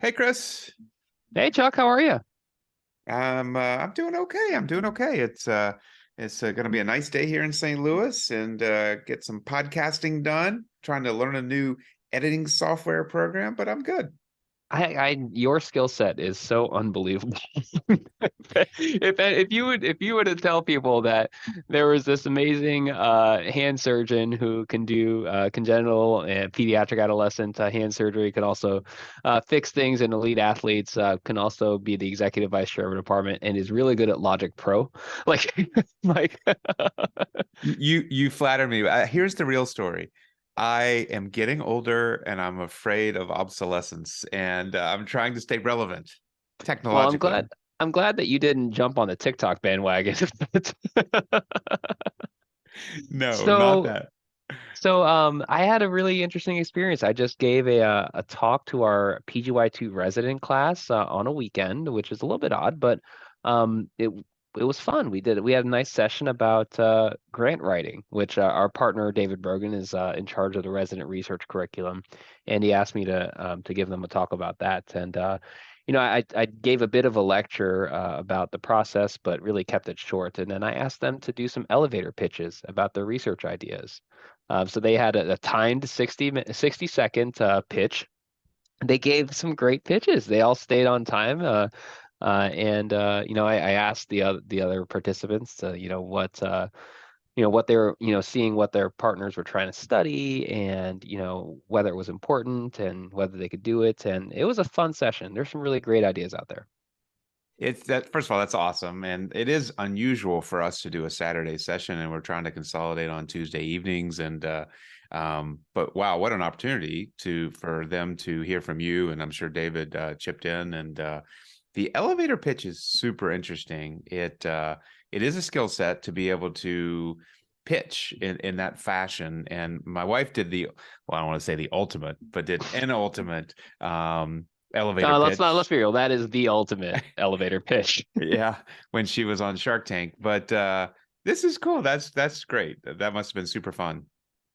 Hey, Chris. Hey Chuck, how are you? I'm doing okay. I'm doing okay. It's going to be a nice day here in St. Louis and get some podcasting done. Trying to learn a new editing software program, but I'm good. Your skill set is so unbelievable. If you were to tell people that there was this amazing hand surgeon who can do congenital and pediatric adolescent hand surgery, can also fix things in elite athletes, can also be the executive vice chair of a department, and is really good at Logic Pro, like like You flatter me. Here's the real story. I am getting older and I'm afraid of obsolescence, and I'm trying to stay relevant well, I'm technologically. glad I'm glad that you didn't jump on the TikTok bandwagon. No, not So that. I had a really interesting experience. I just gave a talk to our PGY2 resident class on a weekend, which is a little bit odd, but it was fun. We had a nice session about grant writing, which our partner David Bergen is in charge of the resident research curriculum, and he asked me to give them a talk about that. And I gave a bit of a lecture about the process, but really kept it short. And then I asked them to do some elevator pitches about their research ideas. So they had a timed 60-second pitch. They gave some great pitches. They all stayed on time. I asked the other participants, what they were, seeing what their partners were trying to study, and whether it was important and whether they could do it. And it was a fun session. There's some really great ideas out there. It's that first of all, that's awesome. And it is unusual for us to do a Saturday session, and we're trying to consolidate on Tuesday evenings. But wow, what an opportunity for them to hear from you. And I'm sure David chipped in. And the elevator pitch is super interesting. It is a skill set to be able to pitch in that fashion. And my wife did well, I don't want to say the ultimate, but did an ultimate elevator Let's pitch. be real. That is the ultimate elevator pitch. Yeah, when she was on Shark Tank. But this is cool. That's great. That must have been super fun.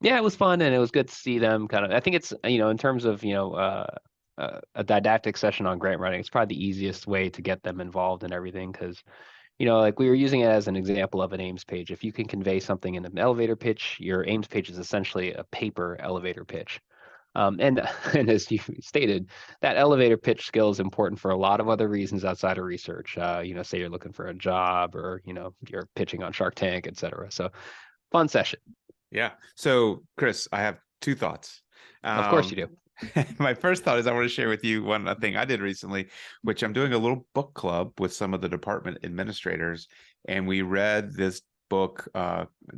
Yeah, it was fun, and it was good to see them kind of. I think it's, in terms of, a didactic session on grant writing, it's probably the easiest way to get them involved in everything because, like we were using it as an example of an Ames page. If you can convey something in an elevator pitch, your Ames page is essentially a paper elevator pitch. And and as you stated, that elevator pitch skill is important for a lot of other reasons outside of research. Say you're looking for a job, or you're pitching on Shark Tank, et cetera. So fun session. Yeah. So, Chris, I have two thoughts. Of course Um, you do. my first thought is I want to share with you one thing I did recently, which I'm doing a little book club with some of the department administrators, and we read this book.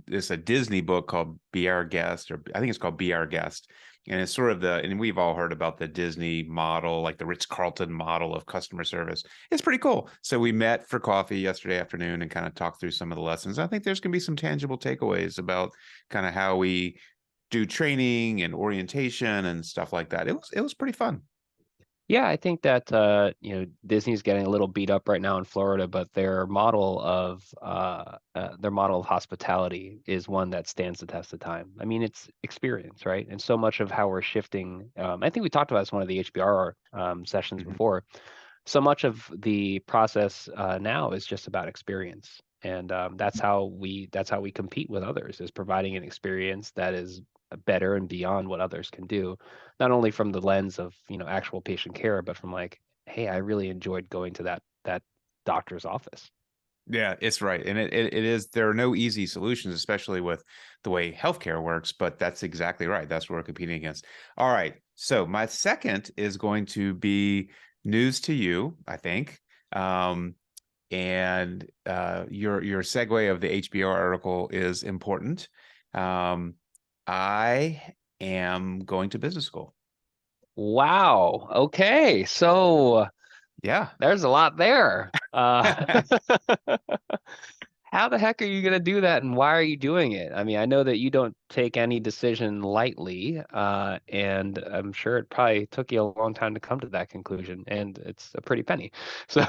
It's a Disney book called Be Our Guest, or I think it's called Be Our Guest. And it's sort of and we've all heard about the Disney model, like the Ritz-Carlton model of customer service. It's pretty cool. So we met for coffee yesterday afternoon and kind of talked through some of the lessons. I think there's going to be some tangible takeaways about kind of how we do training and orientation and stuff like that. It was pretty fun. Yeah, I think that Disney's getting a little beat up right now in Florida, but their model of hospitality is one that stands the test of time. I mean, it's experience, right? And so much of how we're shifting, I think we talked about this one of the HBR sessions Mhm. before. So much of the process now is just about experience, and that's how we compete with others, is providing an experience that is better and beyond what others can do, not only from the lens of actual patient care, but from like, hey, I really enjoyed going to that doctor's office. Yeah, it's right. And it is, there are no easy solutions, especially with the way healthcare works, but that's exactly right. That's what we're competing against. All right. So my second is going to be news to you, I think. Um, and your segue of the HBO article is important. Um, I am going to business school. Wow. Okay. So Yeah. there's a lot there. How the heck are you going to do that, and why are you doing it? I mean, I know that you don't take any decision lightly, and I'm sure it probably took you a long time to come to that conclusion, and it's a pretty penny. So,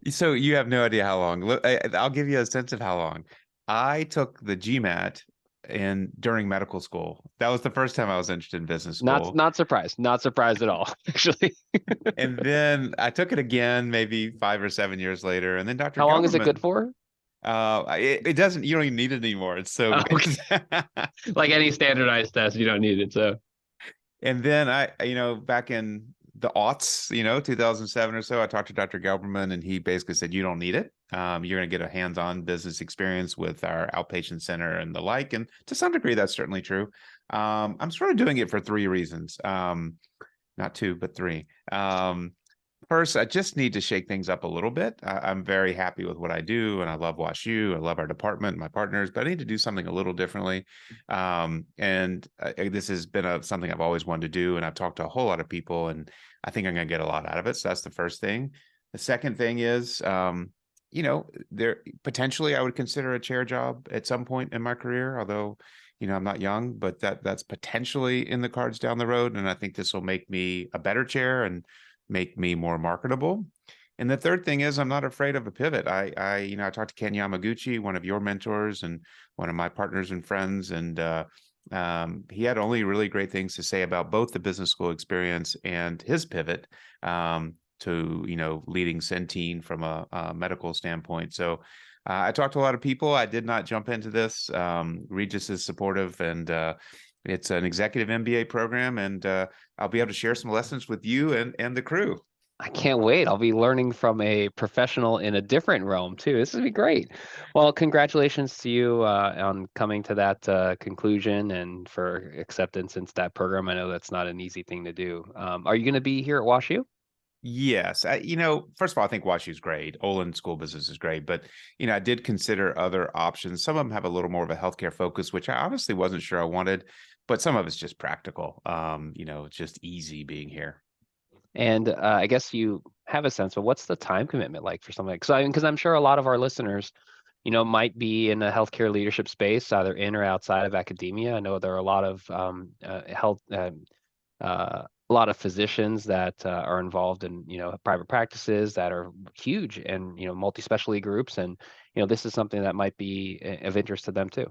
So you have no idea how long. Look, I'll give you a sense of how long. I took the GMAT and during medical school. That was the first time I was interested in business Not school. not surprised. Not surprised at all, actually. And then I took it again, maybe 5 or 7 years later. And then Dr. How long is it good Government, for? it doesn't, you don't even need it anymore. It's so Okay. good. Like any standardized test, you don't need it. So And then back in the aughts, 2007 or so, I talked to Dr. Gelberman and he basically said, you don't need it. You're going to get a hands-on business experience with our outpatient center and the like. And to some degree, that's certainly true. I'm sort of doing it for three reasons. Not two, but three. First, I just need to shake things up a little bit. I'm very happy with what I do, and I love WashU. I love our department, my partners, but I need to do something a little differently. And this has been something I've always wanted to do, and I've talked to a whole lot of people, and I think I'm going to get a lot out of it. So that's the first thing. The second thing is, there potentially I would consider a chair job at some point in my career, although I'm not young, but that's potentially in the cards down the road. And I think this will make me a better chair and make me more marketable. And the third thing is I'm not afraid of a pivot. I talked to Ken Yamaguchi, one of your mentors and one of my partners and friends, and he had only really great things to say about both the business school experience and his pivot to leading Centene from a medical standpoint. So I talked to a lot of people. I did not jump into this. Regis is supportive, and it's an executive MBA program, and I'll be able to share some lessons with you and the crew. I can't wait. I'll be learning from a professional in a different realm too. This would be great. Well, congratulations to you on coming to that conclusion and for acceptance into that program. I know that's not an easy thing to do. Are you going to be here at WashU? Yes. First of all, I think WashU is great. Olin School Business is great, but I did consider other options. Some of them have a little more of a healthcare focus, which I honestly wasn't sure I wanted, but some of it's just practical. It's just easy being here. And I guess you have a sense of what's the time commitment like for something? Because I'm sure a lot of our listeners, might be in the healthcare leadership space, either in or outside of academia. I know there are a lot of a lot of physicians that are involved in private practices that are huge and multi-specialty groups, and this is something that might be of interest to them too.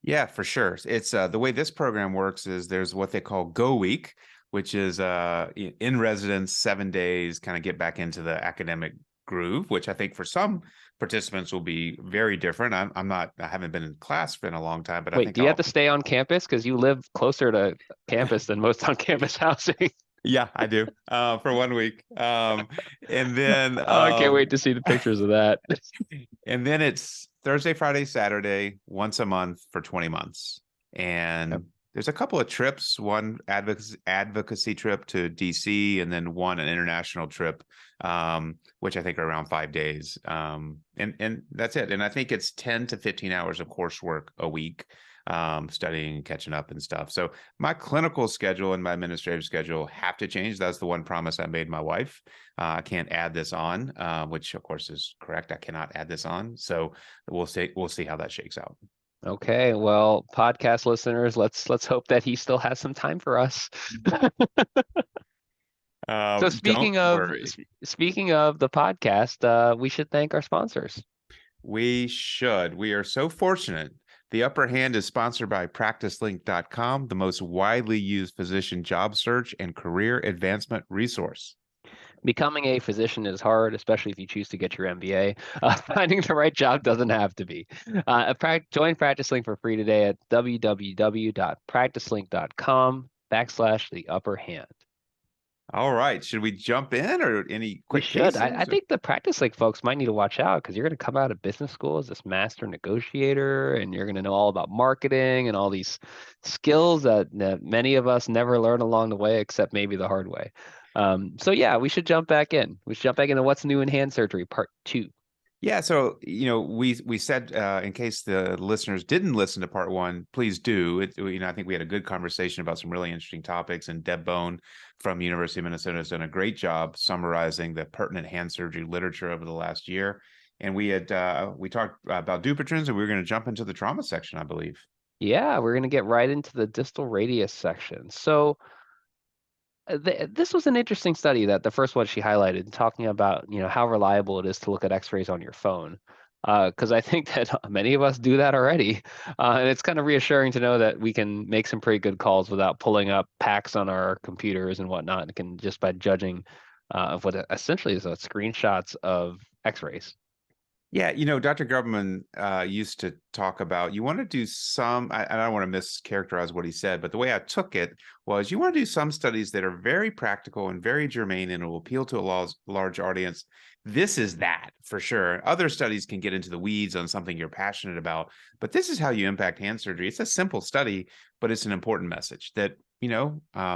Yeah, for sure. It's the way this program works is there's what they call Go Week, which is in residence 7 days, kind of get back into the academic groove, which I think for some participants will be very different. I haven't been in class for a long time, but I Wait, think do you have to stay on campus because you live closer to campus than most on-campus housing? yeah, I do for 1 week. And then Oh, I can't wait to see the pictures of that. and then it's Thursday, Friday, Saturday, once a month for 20 months. Yep. And there's a couple of trips, one advocacy trip to DC, and then one an international trip, which I think are around 5 days. And that's it. And I think it's 10 to 15 hours of coursework a week, studying, catching up and stuff. So my clinical schedule and my administrative schedule have to change. That's the one promise I made my wife. I can't add this on, which of course is correct. I cannot add this on. So we'll see how that shakes out. Okay, well, podcast listeners, let's hope that he still has some time for us. So Don't worry. speaking of the podcast, we should thank our sponsors. We should. We are so fortunate. The Upper Hand is sponsored by PracticeLink.com, the most widely used physician job search and career advancement resource. Becoming a physician is hard, especially if you choose to get your MBA. Finding the right job doesn't have to be. Join PracticeLink for free today at www.practicelink.com/the upper hand. All right. Should we jump in or any We quick should. I cases? think the PracticeLink folks might need to watch out because you're going to come out of business school as this master negotiator, and you're going to know all about marketing and all these skills that many of us never learn along the way, except maybe the hard way. So yeah, we should jump back in. We should jump back into what's new in hand surgery, part 2. Yeah, so we said in case the listeners didn't listen to part 1, please do. I think we had a good conversation about some really interesting topics, and Deb Bohn from University of Minnesota has done a great job summarizing the pertinent hand surgery literature over the last year. And we talked about Dupuytren's, and we were going to jump into the trauma section, I believe. Yeah, we're going to get right into the distal radius section. So this was an interesting study, that the first one she highlighted, talking about how reliable it is to look at x-rays on your phone. because I think that many of us do that already. And it's kind of reassuring to know that we can make some pretty good calls without pulling up packs on our computers and whatnot, and can just by judging of what essentially is screenshots of X-rays. Yeah, Dr. Grubman used to talk about you want to do some, I don't want to mischaracterize what he said, but the way I took it was you want to do some studies that are very practical and very germane and will appeal to a large audience. This is that for sure. Other studies can get into the weeds on something you're passionate about, but this is how you impact hand surgery. It's a simple study, but it's an important message that,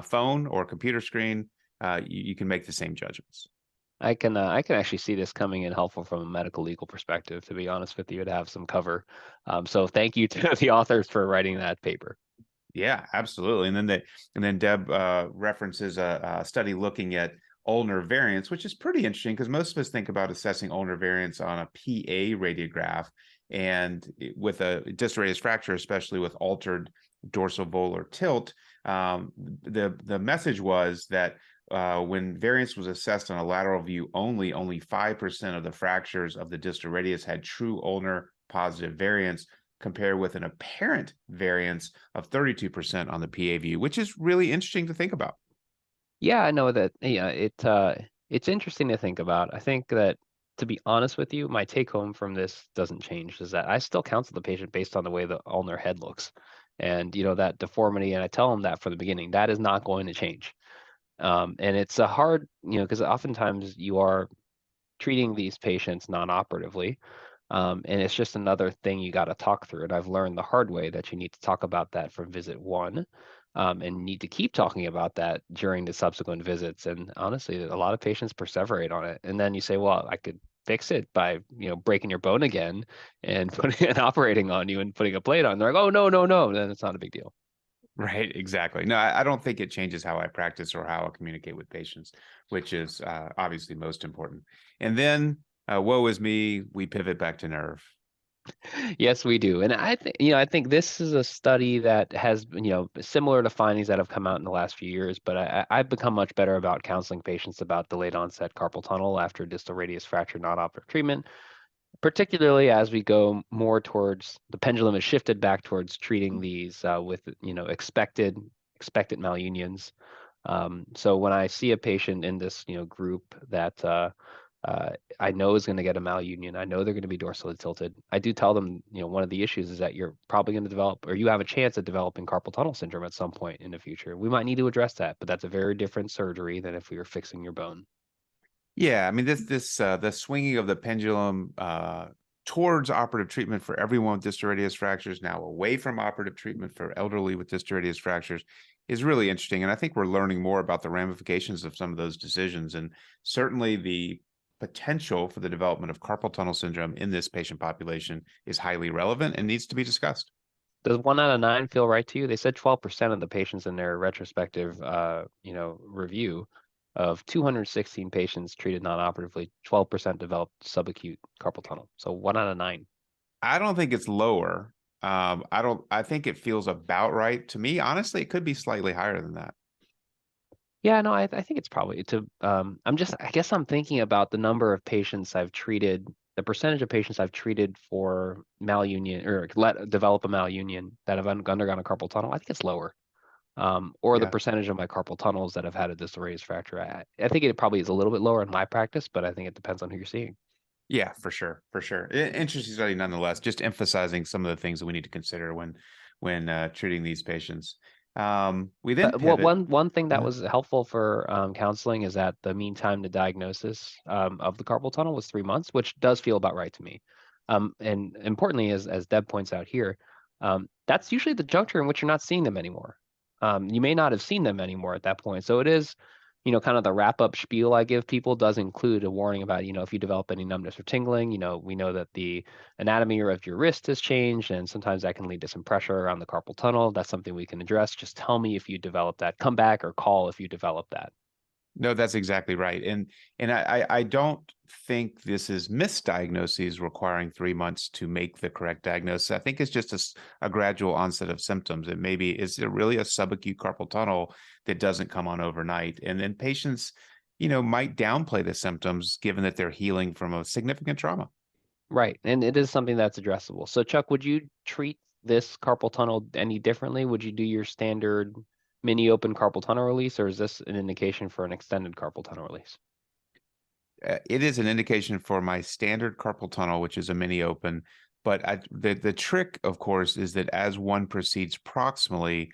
phone or computer screen, you can make the same judgments. I can actually see this coming in helpful from a medical legal perspective, to be honest with you, to have some cover. So thank you to the authors for writing that paper. Yeah, absolutely. And then Deb references a study looking at ulnar variance, which is pretty interesting because most of us think about assessing ulnar variance on a PA radiograph, and with a distal radius fracture, especially with altered dorsal volar tilt, the message was that when variance was assessed on a lateral view only 5% of the fractures of the distal radius had true ulnar positive variance, compared with an apparent variance of 32% on the PA view, which is really interesting to think about. Yeah, I know that. Yeah, it's interesting to think about. I think that, to be honest with you, my take home from this doesn't change. Is that I still counsel the patient based on the way the ulnar head looks, and that deformity. And I tell them that from the beginning. That is not going to change. And it's a hard, because oftentimes you are treating these patients non-operatively. And it's just another thing you got to talk through. And I've learned the hard way that you need to talk about that from visit one, and need to keep talking about that during the subsequent visits. And honestly, a lot of patients perseverate on it. And then you say, well, I could fix it by, breaking your bone again and putting and operating on you and putting a plate on. They're like, oh, no, no, no. Then it's not a big deal. Right, exactly. No, I don't think it changes how I practice or how I communicate with patients, which is obviously most important. And then, woe is me, we pivot back to nerve. Yes, we do. And I think this is a study that has, similar to findings that have come out in the last few years, but I've become much better about counseling patients about delayed onset carpal tunnel after distal radius fracture non-operative treatment, particularly as we go more towards the pendulum has shifted back towards treating these with, expected malunions. So when I see a patient in this, group that I know is going to get a malunion, I know they're going to be dorsally tilted. I do tell them, one of the issues is that you're probably going to develop, or you have a chance of developing carpal tunnel syndrome at some point in the future. We might need to address that, but that's a very different surgery than if we were fixing your bone. Yeah, I mean this the swinging of the pendulum towards operative treatment for everyone with distal radius fractures, now away from operative treatment for elderly with distal radius fractures, is really interesting. And I think we're learning more about the ramifications of some of those decisions, and certainly the potential for the development of carpal tunnel syndrome in this patient population is highly relevant and needs to be discussed. Does 1 out of 9 feel right to you? They said 12% of the patients in their retrospective, review of 216 patients treated non-operatively, 12% developed subacute carpal tunnel. So 1 out of 9. I don't think it's lower. I think it feels about right to me. Honestly, it could be slightly higher than that. Yeah, no, I think it's probably I guess I'm thinking about the number of patients I've treated, the percentage of patients I've treated for malunion or let develop a malunion that have undergone a carpal tunnel. I think it's lower. Or the Yeah. percentage of my carpal tunnels that have had a distal radius fracture. I think it probably is a little bit lower in my practice, but I think it depends on who you're seeing. Yeah, for sure, for sure. Interesting study nonetheless. Just emphasizing some of the things that we need to consider when treating these patients. We then Well, pivot. one thing that Uh, was helpful for counseling is that the mean time to diagnosis of the carpal tunnel was 3 months, which does feel about right to me. And importantly, as Deb points out here, that's usually the juncture in which you're not seeing them anymore. You may not have seen them anymore at that point. So it is, kind of the wrap up spiel I give people does include a warning about, if you develop any numbness or tingling, we know that the anatomy of your wrist has changed, and sometimes that can lead to some pressure around the carpal tunnel. That's something we can address. Just tell me if you develop that. Come back or call if you develop that. no, that's exactly right. And I don't think this is misdiagnoses requiring 3 months to make the correct diagnosis. I think it's just a gradual onset of symptoms. It maybe is it really a subacute carpal tunnel that doesn't come on overnight, and then patients, might downplay the symptoms given that they're healing from a significant trauma. Right. And it is something that's addressable. So Chuck, would you treat this carpal tunnel any differently? Would you do your standard mini open carpal tunnel release, or is this an indication for an extended carpal tunnel release? It is an indication for my standard carpal tunnel, which is a mini open. But the trick, of course, is that as one proceeds proximally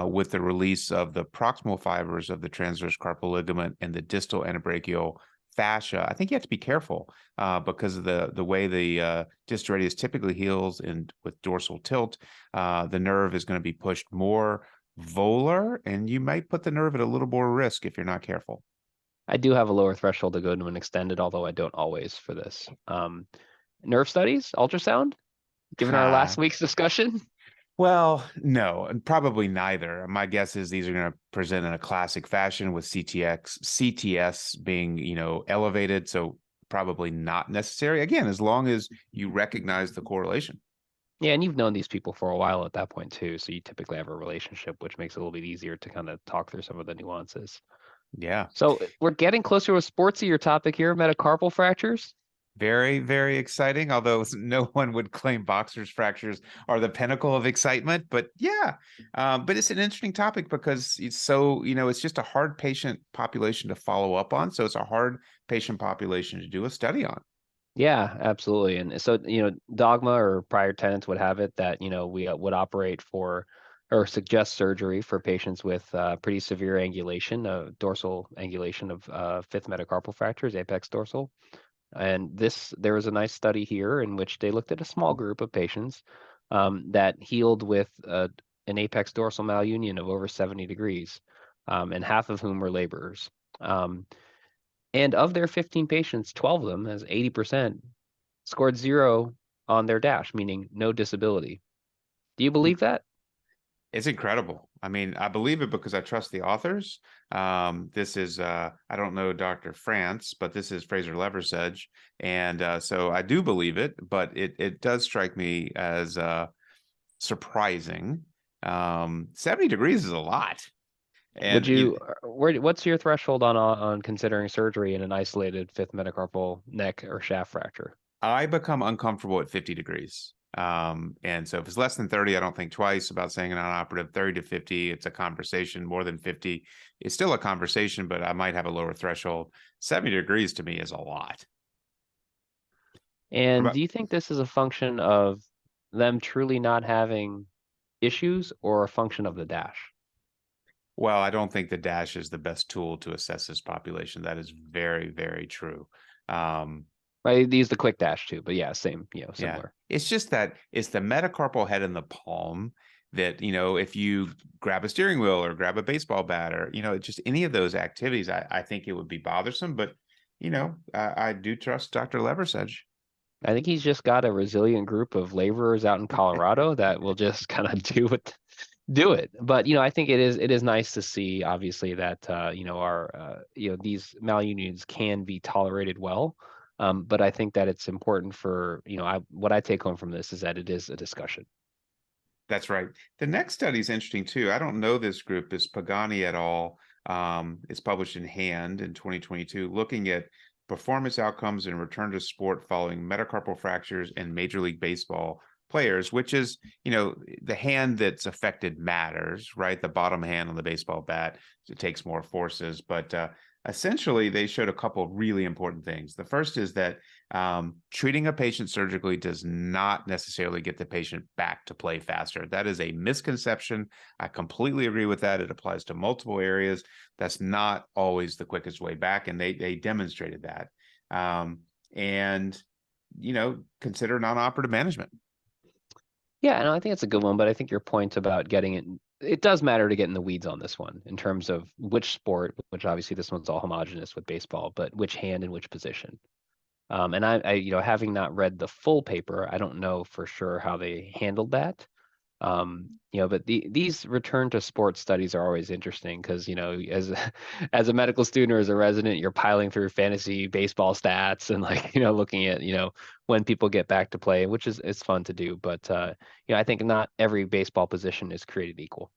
with the release of the proximal fibers of the transverse carpal ligament and the distal antebrachial fascia, I think you have to be careful because of the way the distal radius typically heals and with dorsal tilt, the nerve is going to be pushed more volar, and you might put the nerve at a little more risk if you're not careful. I do have a lower threshold to go to an extended, although I don't always for this. Nerve studies, ultrasound, given our last week's discussion. Well, no, and probably neither. My guess is these are going to present in a classic fashion with CTS being, elevated. So probably not necessary. Again, as long as you recognize the correlation. Yeah, and you've known these people for a while at that point too, so you typically have a relationship, which makes it a little bit easier to kind of talk through some of the nuances. Yeah. So we're getting closer to a sportsier topic here, metacarpal fractures. Very, very exciting. Although no one would claim boxers fractures are the pinnacle of excitement, but yeah, but it's an interesting topic because it's so it's just a hard patient population to follow up on. So it's a hard patient population to do a study on. Yeah, absolutely. And so, dogma or prior tenets would have it that, we would operate for or suggest surgery for patients with pretty severe angulation, dorsal angulation of fifth metacarpal fractures, apex dorsal. And there was a nice study here in which they looked at a small group of patients that healed with an apex dorsal malunion of over 70 degrees, and half of whom were laborers. And of their 15 patients, 12 of them, as 80%, scored 0 on their dash, meaning no disability. Do you believe that? It's incredible. I mean, I believe it because I trust the authors. This is I don't know Dr. France, but this is Fraser Leversedge, and so I do believe it. But it does strike me as surprising. 70 degrees is a lot, Would and you, what's your threshold on considering surgery in an isolated fifth metacarpal neck or shaft fracture? I become uncomfortable at 50 degrees. And so if it's less than 30, I don't think twice about saying an non-operative. 30 to 50, it's a conversation. More than 50, it's still a conversation, but I might have a lower threshold. 70 degrees to me is a lot. What And about, do you think this is a function of them truly not having issues or a function of the dash? well, I don't think the dash is the best tool to assess this population. That is very, very true. Um, Right, they use the quick dash too, but yeah, same, Yeah. similar. It's just that it's the metacarpal head in the palm that, if you grab a steering wheel or grab a baseball bat or, just any of those activities, I think it would be bothersome. But, I do trust Dr. Leversedge. I think he's just got a resilient group of laborers out in Colorado that will just kind of do it. But I think it is nice to see obviously that our these malunions can be tolerated well. But I think that it's important for what I take home from this is that it is a discussion. That's right. The next study is interesting too. I don't know this group. Is Pagani et al. It's published in Hand in 2022, looking at performance outcomes and return to sport following metacarpal fractures in Major League Baseball players, which is, the hand that's affected matters, right? The bottom hand on the baseball bat, it takes more forces. But essentially, they showed a couple of really important things. The first is that treating a patient surgically does not necessarily get the patient back to play faster. That is a misconception. I completely agree with that. It applies to multiple areas. That's not always the quickest way back, and they demonstrated that. And consider non-operative management. Yeah, and I think it's a good one, but I think your point about getting it does matter to get in the weeds on this one in terms of which sport, which obviously this one's all homogenous with baseball, but which hand and which position. And having not read the full paper, I don't know for sure how they handled that. But these return to sports studies are always interesting because, as as a medical student or as a resident, you're piling through fantasy baseball stats and like, looking at, when people get back to play, which is it's fun to do. But I think not every baseball position is created equal.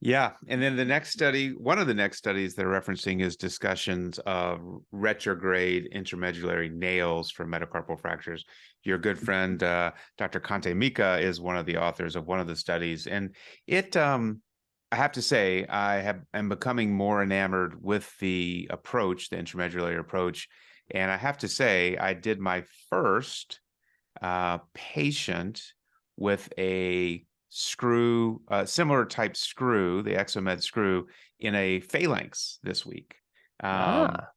Yeah. And then the next study, one of the next studies they're referencing is discussions of retrograde intramedullary nails for metacarpal fractures. Your good friend, Dr. Kante Mika, is one of the authors of one of the studies. And I have to say, am becoming more enamored with the approach, the intramedullary approach. And I have to say, I did my first patient with a screw, similar type screw, the Exomed screw, in a phalanx this week. Um, Ah.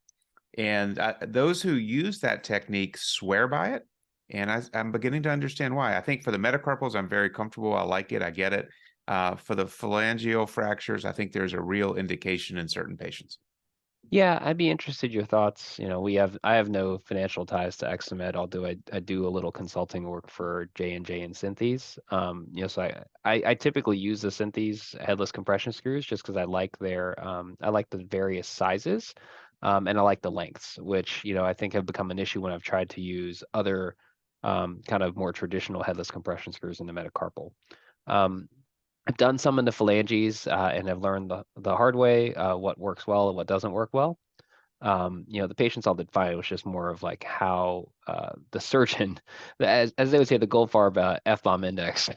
and those who use that technique swear by it. And I'm beginning to understand why. I think for the metacarpals, I'm very comfortable. I like it. I get it. For the phalangeal fractures, I think there's a real indication in certain patients. Yeah, I'd be interested your thoughts. I have no financial ties to Exomed, although I do a little consulting work for J&J and Synthes. So I typically use the Synthes headless compression screws just because I like the various sizes, and I like the lengths, which, I think have become an issue when I've tried to use other kind of more traditional headless compression screws in the metacarpal. Um, I've done some in the phalanges, and have learned the hard way, what works well and what doesn't work well. The patients all did fine. It was just more of like how the surgeon, as they would say, the Goldfarb F-bomb index,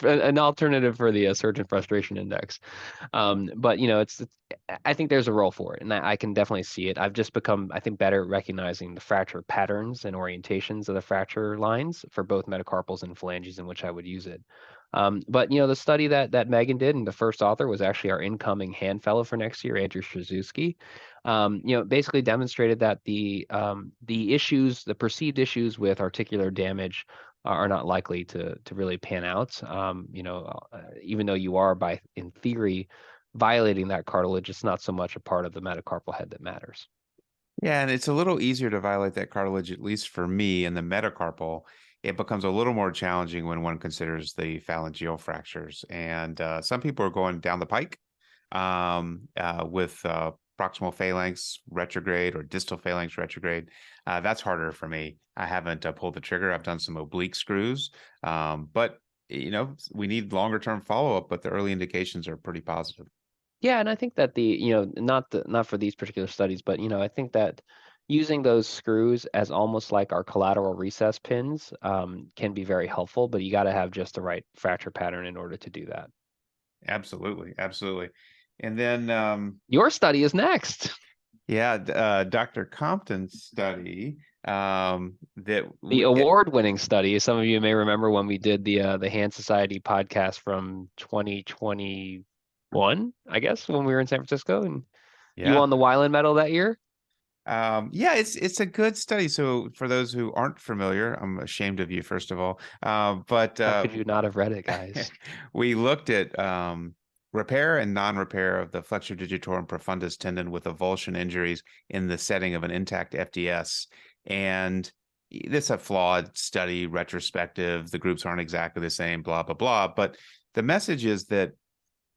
an alternative for the surgeon frustration index. But I think there's a role for it, and I can definitely see it. I've just become, I think, better at recognizing the fracture patterns and orientations of the fracture lines for both metacarpals and phalanges in which I would use it. But the study that Megan did, and the first author was actually our incoming hand fellow for next year, Andrew Strzezuski. Basically demonstrated that the perceived issues with articular damage are not likely to really pan out. Even though you are in theory violating that cartilage, it's not so much a part of the metacarpal head that matters. Yeah, and it's a little easier to violate that cartilage, at least for me, in the metacarpal. It becomes a little more challenging when one considers the phalangeal fractures. And some people are going down the pike with proximal phalanx retrograde or distal phalanx retrograde. That's harder for me. I haven't pulled the trigger. I've done some oblique screws, but we need longer term follow up. But the early indications are pretty positive. Yeah, and I think that not for these particular studies, but I think that using those screws as almost like our collateral recess pins can be very helpful, but you got to have just the right fracture pattern in order to do that. Absolutely, absolutely. And then Your study is next. yeah, Dr. Compton's study that The award-winning study. Some of you may remember when we did the Hand Society podcast from 2021, I guess, when we were in San Francisco, and you yeah. won the Weiland Medal that year. Yeah, it's a good study. So for those who aren't familiar, I'm ashamed of you, first of all. But How could you not have read it, guys? we looked at repair and non-repair of the flexor digitorum profundus tendon with avulsion injuries in the setting of an intact FDS. And this is a flawed study, retrospective. The groups aren't exactly the same, blah, blah, blah. But the message is that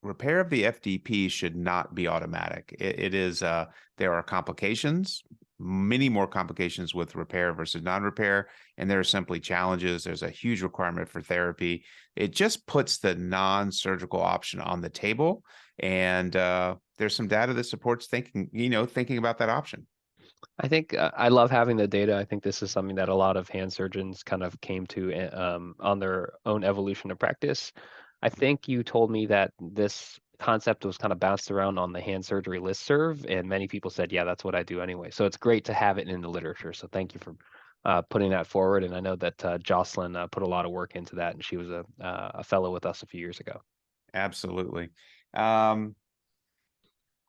repair of the FDP should not be automatic. It is there are complications, many more complications with repair versus non-repair, and there are simply challenges. There's a huge requirement for therapy. It just puts the non-surgical option on the table, and there's some data that supports thinking about that option. I think I love having the data. I think this is something that a lot of hand surgeons kind of came to on their own evolution of practice. I think you told me that this concept was kind of bounced around on the hand surgery listserv, and many people said, "Yeah, that's what I do anyway." So it's great to have it in the literature. So thank you for putting that forward. And I know that Jocelyn put a lot of work into that, and she was a fellow with us a few years ago. Absolutely.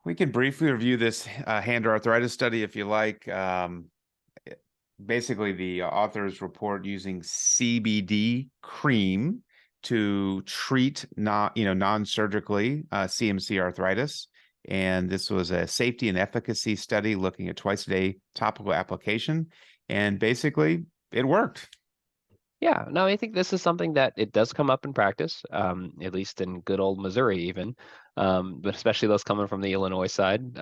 We can briefly review this hand arthritis study if you like. Basically, the authors report using CBD cream to treat non-surgically CMC arthritis. And this was a safety and efficacy study looking at twice a day topical application. And basically, it worked. Yeah, no, I think this is something that it does come up in practice, at least in good old Missouri, even, but especially those coming from the Illinois side.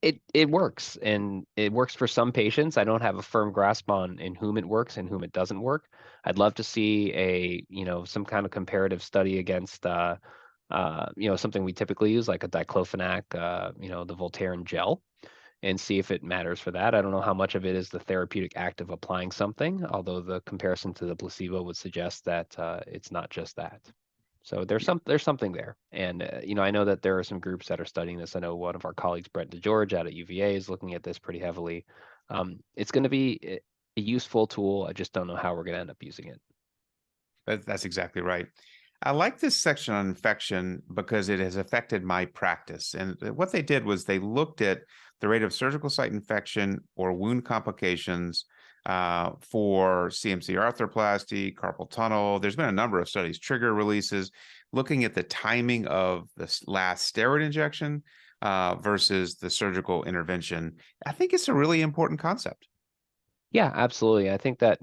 It works, and it works for some patients. I don't have a firm grasp on in whom it works and whom it doesn't work. I'd love to see some kind of comparative study against something we typically use like a diclofenac, the Voltaren gel, and see if it matters for that. I don't know how much of it is the therapeutic act of applying something, although the comparison to the placebo would suggest that it's not just that. So there's something there, and I know that there are some groups that are studying this. I know one of our colleagues, Brent DeGeorge out at UVA, is looking at this pretty heavily. It's going to be a useful tool. I just don't know how we're going to end up using it. That's exactly right. I like this section on infection because it has affected my practice. And what they did was they looked at the rate of surgical site infection or wound complications for CMC arthroplasty, carpal tunnel. There's been a number of studies, trigger releases, looking at the timing of the last steroid injection versus the surgical intervention. I think it's a really important concept. Yeah, absolutely. I think that,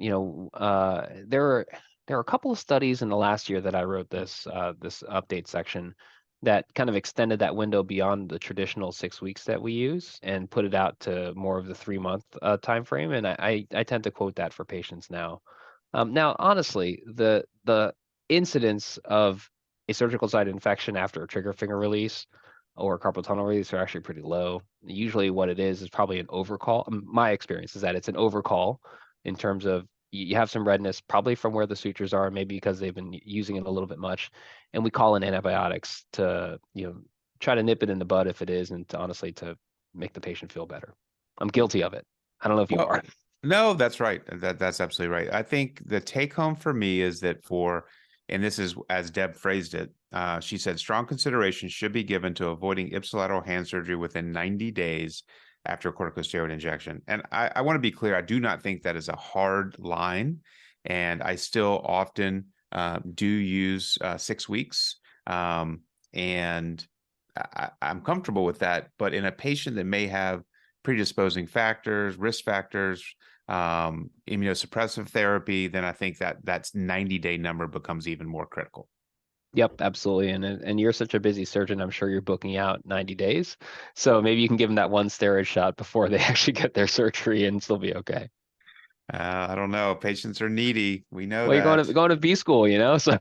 there are a couple of studies in the last year that I wrote this update section that kind of extended that window beyond the traditional 6 weeks that we use and put it out to more of the 3 month time frame. And I tend to quote that for patients now. Now, honestly, the incidence of a surgical site infection after a trigger finger release or carpal tunnel release are actually pretty low. Usually, what it is probably an overcall. My experience is that it's an overcall in terms of you have some redness, probably from where the sutures are, maybe because they've been using it a little bit much, and we call in antibiotics to try to nip it in the bud if it is, and to honestly to make the patient feel better. I'm guilty of it. I don't know if you Well, are. no, that's right. That's absolutely right. I think the take home for me is that and this is as Deb phrased it, she said strong consideration should be given to avoiding ipsilateral hand surgery within 90 days after a corticosteroid injection. And I want to be clear, I do not think that is a hard line. And I still often do use 6 weeks. And I'm comfortable with that. But in a patient that may have predisposing factors, risk factors, immunosuppressive therapy, then I think that's 90-day number becomes even more critical. Yep, absolutely. And you're such a busy surgeon, I'm sure you're booking out 90 days. So maybe you can give them that one steroid shot before they actually get their surgery and still be okay. I don't know. Patients are needy. We know Well, you're that. going to B school, so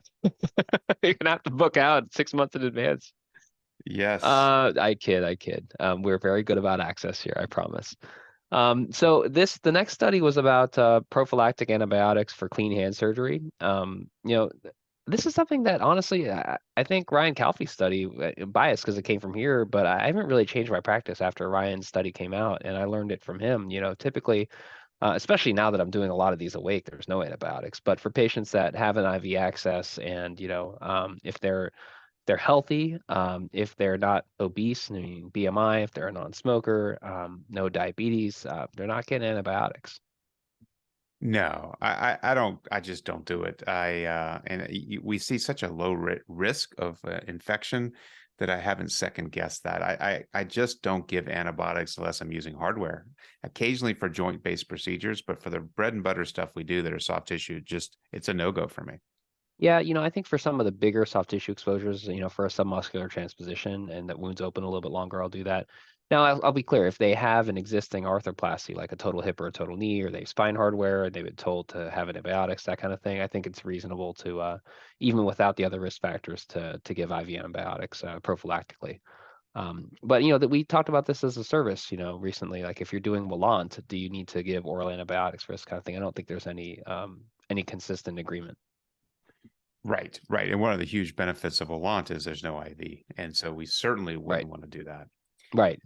you're gonna have to book out 6 months in advance. Yes. I kid. We're very good about access here, I promise. So the next study was about prophylactic antibiotics for clean hand surgery. This is something that honestly, I think Ryan Calfee's study, biased because it came from here, but I haven't really changed my practice after Ryan's study came out, and I learned it from him. Typically, especially now that I'm doing a lot of these awake, there's no antibiotics. But for patients that have an IV access, and if they're healthy, if they're not obese, I mean BMI, if they're a non-smoker, no diabetes, they're not getting antibiotics. No, I just don't do it. We see such a low risk of infection that I haven't second guessed that. I just don't give antibiotics unless I'm using hardware. Occasionally for joint-based procedures, but for the bread and butter stuff we do that are soft tissue, it's a no-go for me. Yeah, I think for some of the bigger soft tissue exposures, for a submuscular transposition and that wound's open a little bit longer, I'll do that. Now, I'll be clear, if they have an existing arthroplasty, like a total hip or a total knee, or they have spine hardware, and they've been told to have antibiotics, that kind of thing, I think it's reasonable to, even without the other risk factors, to give IV antibiotics prophylactically. But that we talked about this as a service, recently. Like if you're doing Wallant, do you need to give oral antibiotics for this kind of thing? I don't think there's any consistent agreement. Right, right. And one of the huge benefits of Allant is there's no IV. And so we certainly Right, wouldn't want to do that. right.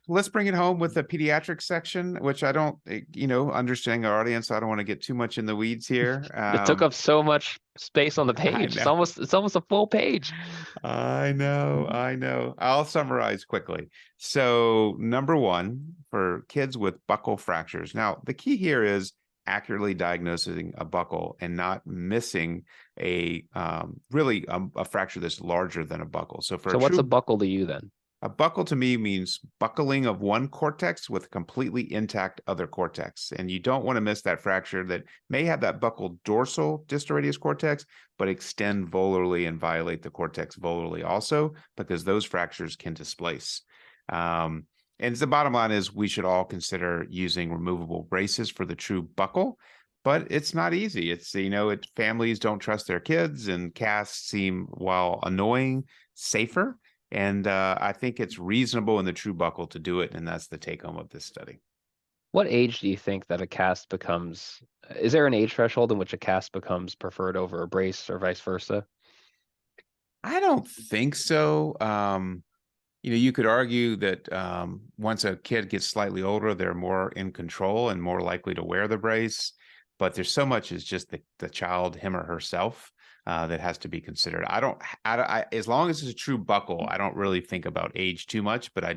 Let's bring it home with the pediatric section, which I don't, understanding our audience, I don't want to get too much in the weeds here. It took up so much space on the I page. know, It's almost a full page. I know, I know. I'll summarize quickly. So, number one, for kids with buccal fractures. Now, the key here is accurately diagnosing a buckle and not missing a fracture that's larger than a buckle. So, for So a what's a true buckle to you then? a buckle to me means buckling of one cortex with a completely intact other cortex. And you don't want to miss that fracture that may have that buccal dorsal distal radius cortex, but extend volarly and violate the cortex volarly also, because those fractures can displace. And the bottom line is we should all consider using removable braces for the true buckle, but it's not easy. Families don't trust their kids, and casts seem, while annoying, safer. And I think it's reasonable in the true buckle to do it. And that's the take home of this study. What age do you think that a cast becomes? Is there an age threshold in which a cast becomes preferred over a brace or vice versa? I don't think so. You could argue that once a kid gets slightly older, they're more in control and more likely to wear the brace. But there's so much as just the child, him or herself, that has to be considered. As long as it's a true buckle, I don't really think about age too much, but I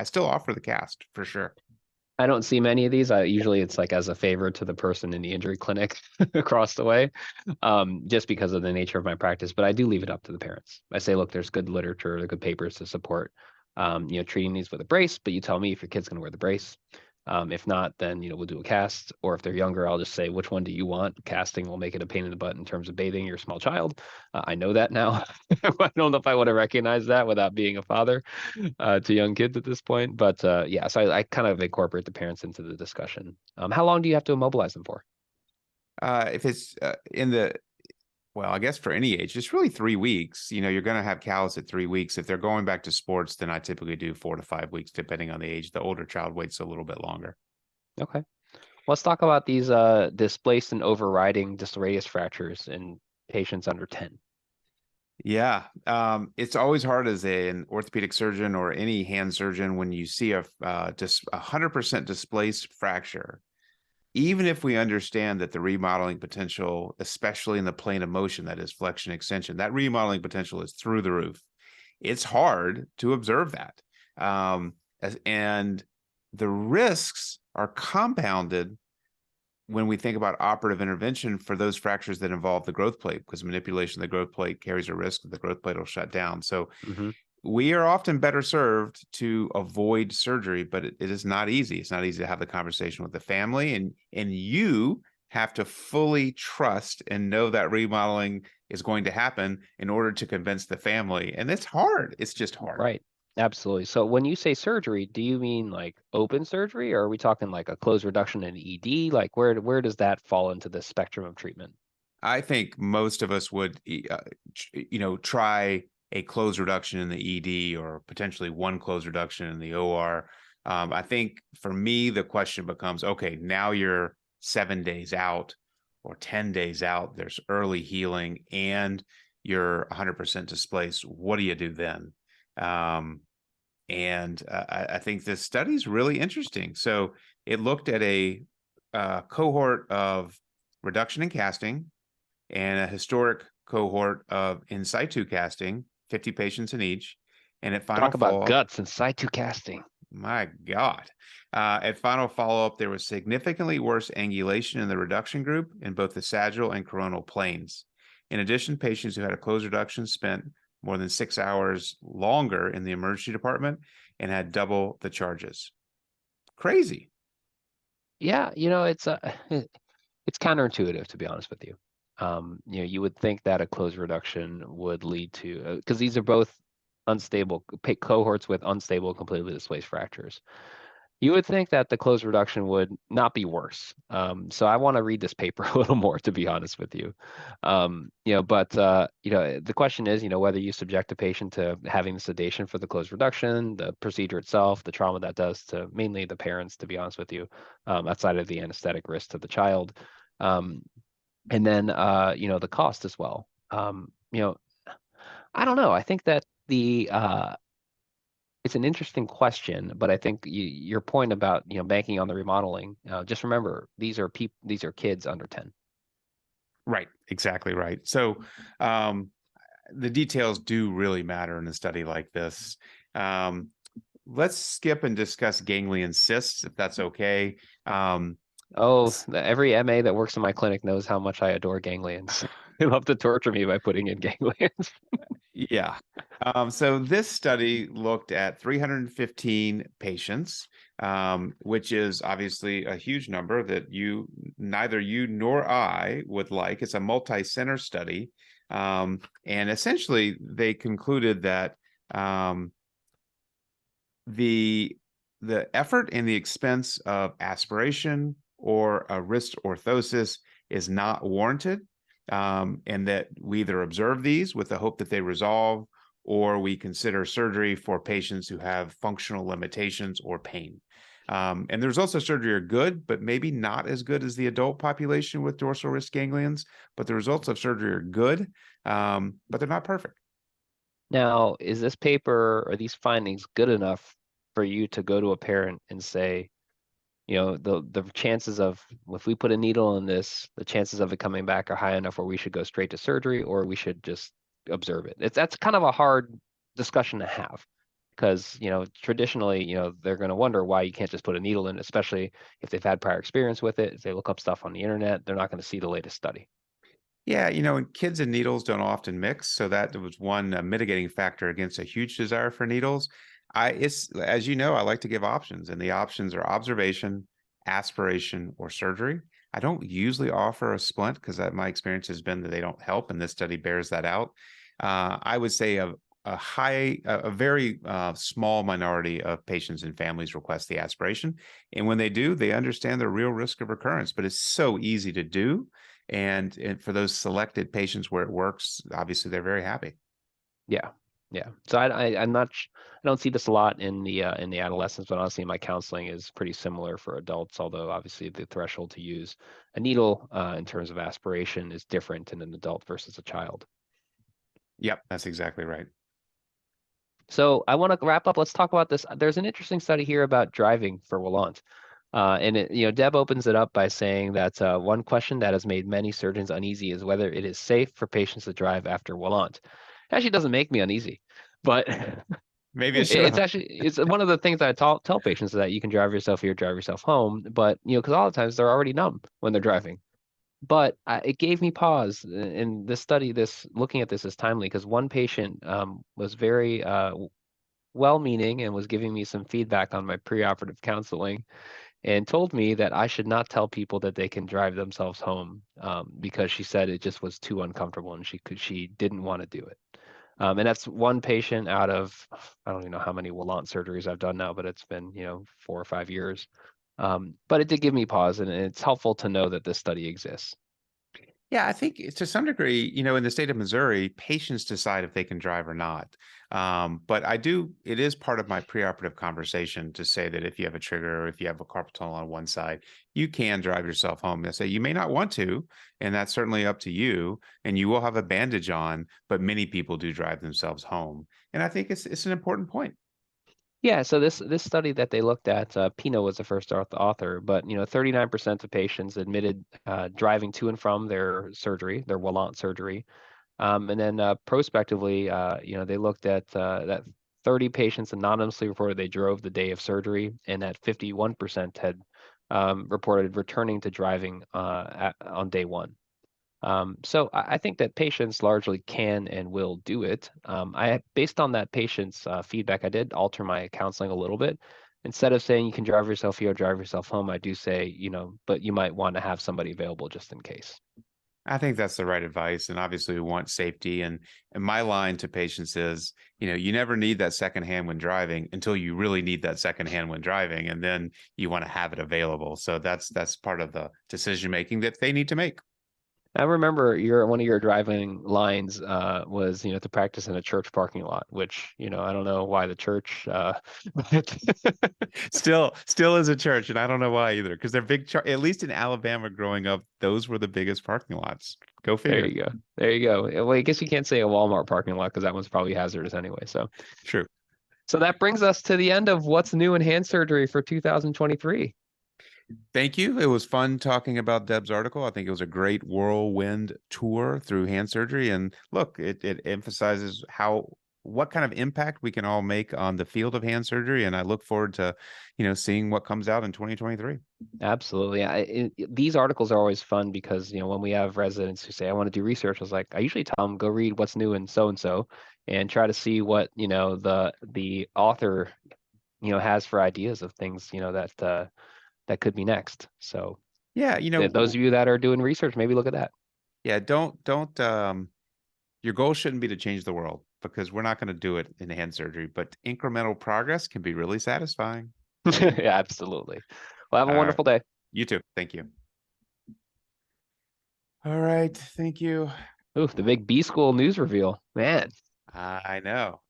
still offer the cast for sure. I don't see many of these. Usually it's like as a favor to the person in the injury clinic across the way, just because of the nature of my practice. But I do leave it up to the parents. I say, look, there's good literature, good papers to support, treating these with a brace. But you tell me if your kid's going to wear the brace. If not, then we'll do a cast. Or if they're younger, I'll just say, which one do you want? Casting will make it a pain in the butt in terms of bathing your small child. I know that now. I don't know if I would have recognized that without being a father to young kids at this point. But yeah, so I kind of incorporate the parents into the discussion. How long do you have to immobilize them for? If it's well, I guess for any age, it's really 3 weeks. You're going to have callus at 3 weeks. If they're going back to sports, then I typically do 4 to 5 weeks, depending on the age. The older child waits a little bit longer. Okay. Let's talk about these displaced and overriding distal radius fractures in patients under 10. Yeah. It's always hard as an orthopedic surgeon or any hand surgeon when you see just 100% displaced fracture. Even if we understand that the remodeling potential, especially in the plane of motion, that is flexion extension, that remodeling potential is through the roof. It's hard to observe that. And the risks are compounded when we think about operative intervention for those fractures that involve the growth plate, because manipulation of the growth plate carries a risk that the growth plate will shut down. So we are often better served to avoid surgery, but it is not easy. It's not easy to have the conversation with the family, and you have to fully trust and know that remodeling is going to happen in order to convince the family. And it's hard. It's just hard. Right. Absolutely. So when you say surgery, do you mean like open surgery, or are we talking like a closed reduction in ED? Like where does that fall into the spectrum of treatment? I think most of us would, try a closed reduction in the ED or potentially one closed reduction in the OR. I think for me, the question becomes, okay, now you're 7 days out or 10 days out, there's early healing and you're 100% displaced. What do you do then? I think this study is really interesting. So it looked at a cohort of reduction in casting and a historic cohort of in situ casting, 50 patients in each. And at final Talk about follow-up, guts and situ casting. my God, at final follow-up, there was significantly worse angulation in the reduction group in both the sagittal and coronal planes. In addition, patients who had a closed reduction spent more than 6 hours longer in the emergency department and had double the charges. Crazy. Yeah, it's counterintuitive, to be honest with you. You would think that a closed reduction would lead to, because these are both unstable cohorts with unstable, completely displaced fractures. You would think that the closed reduction would not be worse. So I want to read this paper a little more, to be honest with you. But the question is, whether you subject a patient to having the sedation for the closed reduction, the procedure itself, the trauma that does to mainly the parents, to be honest with you, outside of the anesthetic risk to the child. And then, the cost as well. I don't know. I think that it's an interesting question, but I think your point about banking on the remodeling. Just remember, these are kids under 10. Right, exactly right. So the details do really matter in a study like this. Let's skip and discuss ganglion cysts, if that's okay. Every MA that works in my clinic knows how much I adore ganglions. They love to torture me by putting in ganglions. Yeah. So this study looked at 315 patients, which is obviously a huge number that neither you nor I would like. It's a multi-center study. And essentially they concluded that the effort and the expense of aspiration or a wrist orthosis is not warranted, and that we either observe these with the hope that they resolve, or we consider surgery for patients who have functional limitations or pain. And the results of surgery are good, but maybe not as good as the adult population with dorsal wrist ganglions. But the results of surgery are good, but they're not perfect. Now, is this paper or these findings good enough for you to go to a parent and say, the chances of, if we put a needle in this, the chances of it coming back are high enough where we should go straight to surgery, or we should just observe it? That's kind of a hard discussion to have, because traditionally, they're going to wonder why you can't just put a needle in, especially if they've had prior experience with it. If they look up stuff on the internet, they're not going to see the latest study. Yeah, and kids and needles don't often mix, so that was one mitigating factor against a huge desire for needles. It's, as you know, I like to give options, and the options are observation, aspiration, or surgery. I don't usually offer a splint because my experience has been that they don't help, and this study bears that out. I would say a very small minority of patients and families request the aspiration, and when they do, they understand the real risk of recurrence. But it's so easy to do. And for those selected patients where it works, obviously they're very happy. Yeah, yeah. So I'm not, I don't see this a lot in the adolescents, but honestly, my counseling is pretty similar for adults. Although obviously the threshold to use a needle in terms of aspiration is different in an adult versus a child. Yep, that's exactly right. So I want to wrap up. Let's talk about this. There's an interesting study here about driving for Willant. Deb opens it up by saying that one question that has made many surgeons uneasy is whether it is safe for patients to drive after Willant. Actually, doesn't make me uneasy, but Maybe it should it's have. actually, it's one of the things that I tell patients, is that you can drive yourself here, drive yourself home, but because a lot of times they're already numb when they're driving. But it gave me pause in this study. This looking at this is timely because one patient was very well-meaning and was giving me some feedback on my preoperative counseling, and told me that I should not tell people that they can drive themselves home, because she said it just was too uncomfortable and she didn't want to do it. And that's one patient out of, I don't even know how many Wallant surgeries I've done now, but it's been 4 or 5 years. But it did give me pause, and it's helpful to know that this study exists. Yeah, I think to some degree, in the state of Missouri, patients decide if they can drive or not. But it is part of my preoperative conversation to say that if you have a trigger or if you have a carpal tunnel on one side, you can drive yourself home. They say you may not want to, and that's certainly up to you, and you will have a bandage on, but many people do drive themselves home. And I think it's an important point. Yeah, so this study that they looked at, Pino was the first author, but 39% of patients admitted driving to and from their surgery, their Wallant surgery. And then prospectively, they looked at that 30 patients anonymously reported they drove the day of surgery, and that 51% had reported returning to driving on day one. So I think that patients largely can and will do it. Based on that patient's feedback, I did alter my counseling a little bit. Instead of saying you can drive yourself here, drive yourself home, I do say, but you might want to have somebody available just in case. I think that's the right advice. And obviously we want safety. And my line to patients is, you never need that second hand when driving until you really need that second hand when driving. And then you want to have it available. So that's part of the decision making that they need to make. I remember one of your driving lines was, to practice in a church parking lot, which, I don't know why the church, but Still is a church. And I don't know why either, because they're at least in Alabama growing up, those were the biggest parking lots. Go there figure. you go. There you go. Well, I guess you can't say a Walmart parking lot because that one's probably hazardous anyway. True. So that brings us to the end of what's new in hand surgery for 2023. Thank you. It was fun talking about Deb's article. I think it was a great whirlwind tour through hand surgery. And look, it emphasizes what kind of impact we can all make on the field of hand surgery. And I look forward to, seeing what comes out in 2023. Absolutely. These articles are always fun because, when we have residents who say, I want to do research, I usually tell them, go read what's new in so and try to see what, the author, has for ideas of things, that could be next. So Yeah, those of you that are doing research, maybe look at that. yeah, don't your goal shouldn't be to change the world. because we're not going to do it in hand surgery, but incremental progress can be really satisfying. Yeah, absolutely. Well, have a All right. wonderful day. You too. Thank you. All right. Thank you. Ooh, the big B school news reveal. Man. I know.